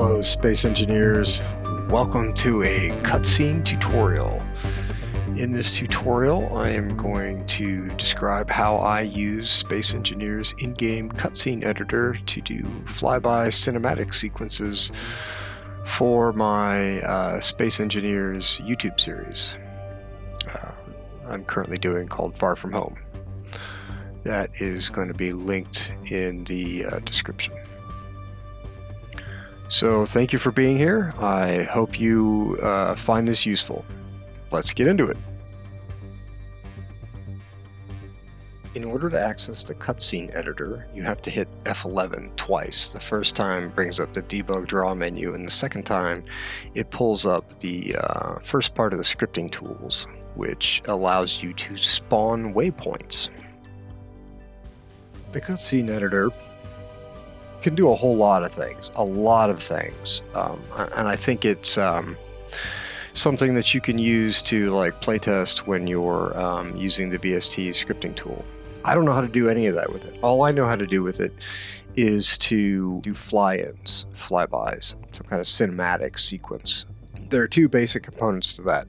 Hello space engineers, welcome to a cutscene tutorial. In this tutorial I am going to describe how I use Space Engineer's in-game cutscene editor to do flyby cinematic sequences for my Space Engineers YouTube series I'm currently doing called Far From Home. That is going to be linked in the description. So thank you for being here. I hope you find this useful. Let's get into it. In order to access the cutscene editor, you have to hit F11 twice. The first time brings up the debug draw menu, and the second time it pulls up the first part of the scripting tools, which allows you to spawn waypoints. The cutscene editor can do a whole lot of things, and I think it's something that you can use to like playtest when you're using the VST scripting tool. I don't know how to do any of that with it. All I know how to do with it is to do fly-ins, flybys, some kind of cinematic sequence. There are two basic components to that.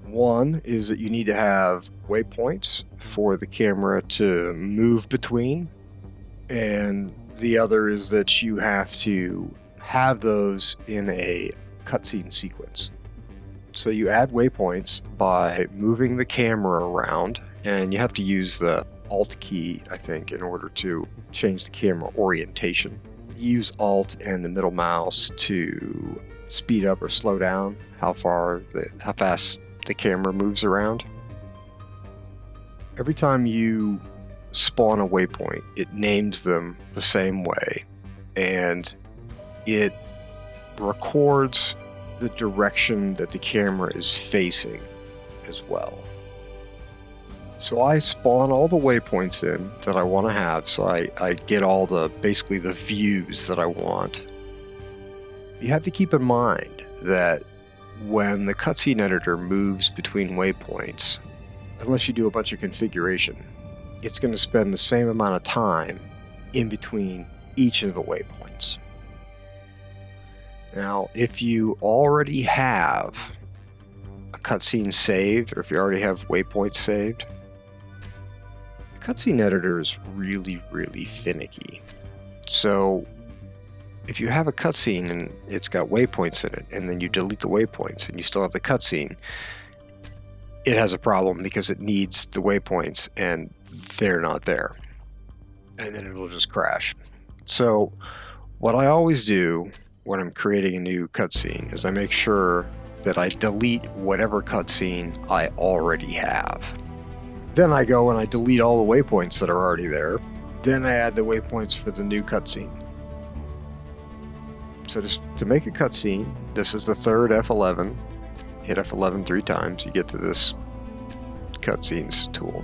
One is that you need to have waypoints for the camera to move between, and the other is that you have to have those in a cutscene sequence. So you add waypoints by moving the camera around, and you have to use the Alt key, I think, in order to change the camera orientation. You use Alt and the middle mouse to speed up or slow down how fast the camera moves around. Every time you spawn a waypoint, it names them the same way, and it records the direction that the camera is facing as well. So I spawn all the waypoints in that I want to have, so I get all basically the views that I want. You have to keep in mind that when the cutscene editor moves between waypoints, unless you do a bunch of configuration, it's going to spend the same amount of time in between each of the waypoints. Now, if you already have a cutscene saved, or if you already have waypoints saved, the cutscene editor is really, really finicky. So if you have a cutscene and it's got waypoints in it, and then you delete the waypoints and you still have the cutscene, it has a problem because it needs the waypoints and they're not there, and then it'll just crash. So what I always do when I'm creating a new cutscene is I make sure that I delete whatever cutscene I already have. Then I go and I delete all the waypoints that are already there. Then I add the waypoints for the new cutscene. So just to make a cutscene, this is the third F11. Hit F11 3 times, you get to this cutscenes tool.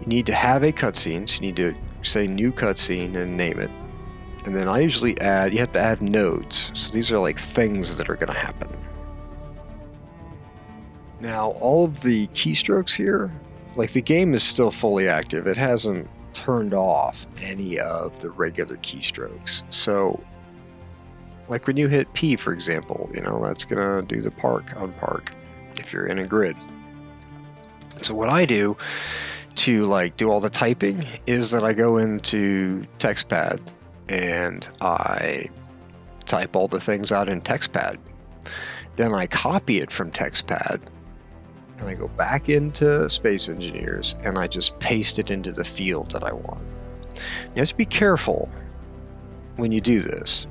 You need to have a cutscene, so you need to say new cutscene and name it. And then I usually you have to add nodes. So these are like things that are going to happen. Now, all of the keystrokes here, like the game is still fully active. It hasn't turned off any of the regular keystrokes. So like when you hit P, for example, that's going to do the on park if you're in a grid. So what I do to do all the typing is that I go into TextPad and I type all the things out in TextPad. Then I copy it from TextPad and I go back into Space Engineers and I just paste it into the field that I want. You have to be careful when you do this.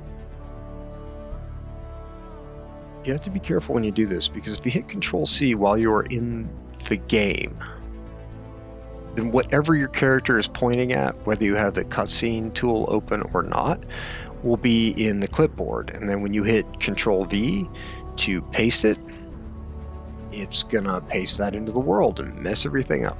You have to be careful when you do this, because if you hit Control-C while you're in the game, then whatever your character is pointing at, whether you have the cutscene tool open or not, will be in the clipboard. And then when you hit Control-V to paste it, it's gonna paste that into the world and mess everything up.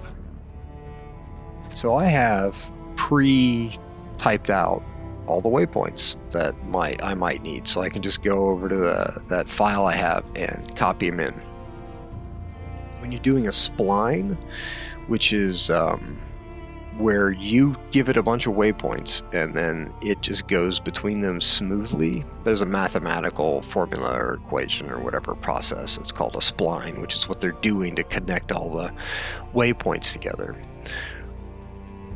So I have pre-typed out all the waypoints that I might need, so I can just go over to that file I have and copy them in. When you're doing a spline, which is where you give it a bunch of waypoints and then it just goes between them smoothly. There's a mathematical formula or equation or whatever process. It's called a spline, which is what they're doing to connect all the waypoints together.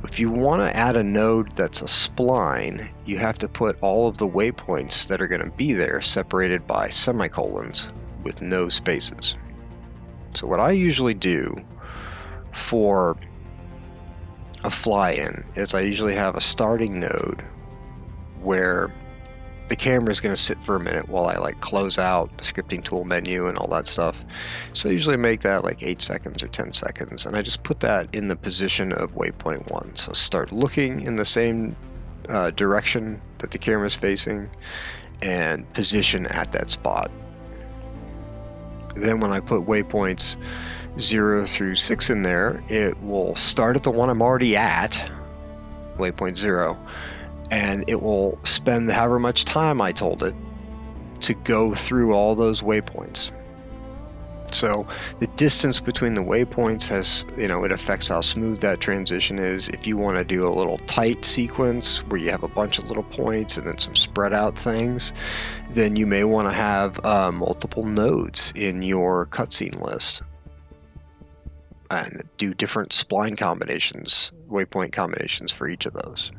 If you want to add a node that's a spline, you have to put all of the waypoints that are going to be there separated by semicolons with no spaces. So what I usually do for a fly-in is I usually have a starting node where the camera is going to sit for a minute while I like close out the scripting tool menu and all that stuff. So I usually make that like 8 seconds or 10 seconds, and I just put that in the position of waypoint 1. So start looking in the same direction that the camera is facing and position at that spot. Then when I put waypoints 0 through 6 in there, it will start at the one I'm already at, waypoint 0, and it will spend however much time I told it to go through all those waypoints. So the distance between the waypoints has, it affects how smooth that transition is. If you want to do a little tight sequence where you have a bunch of little points and then some spread out things, then you may want to have multiple nodes in your cutscene list and do different spline combinations, waypoint combinations for each of those.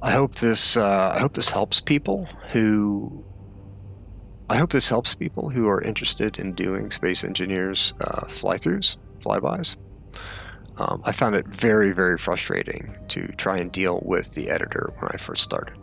I hope this helps people who are interested in doing Space Engineers fly-throughs, flybys. I found it very, very frustrating to try and deal with the editor when I first started.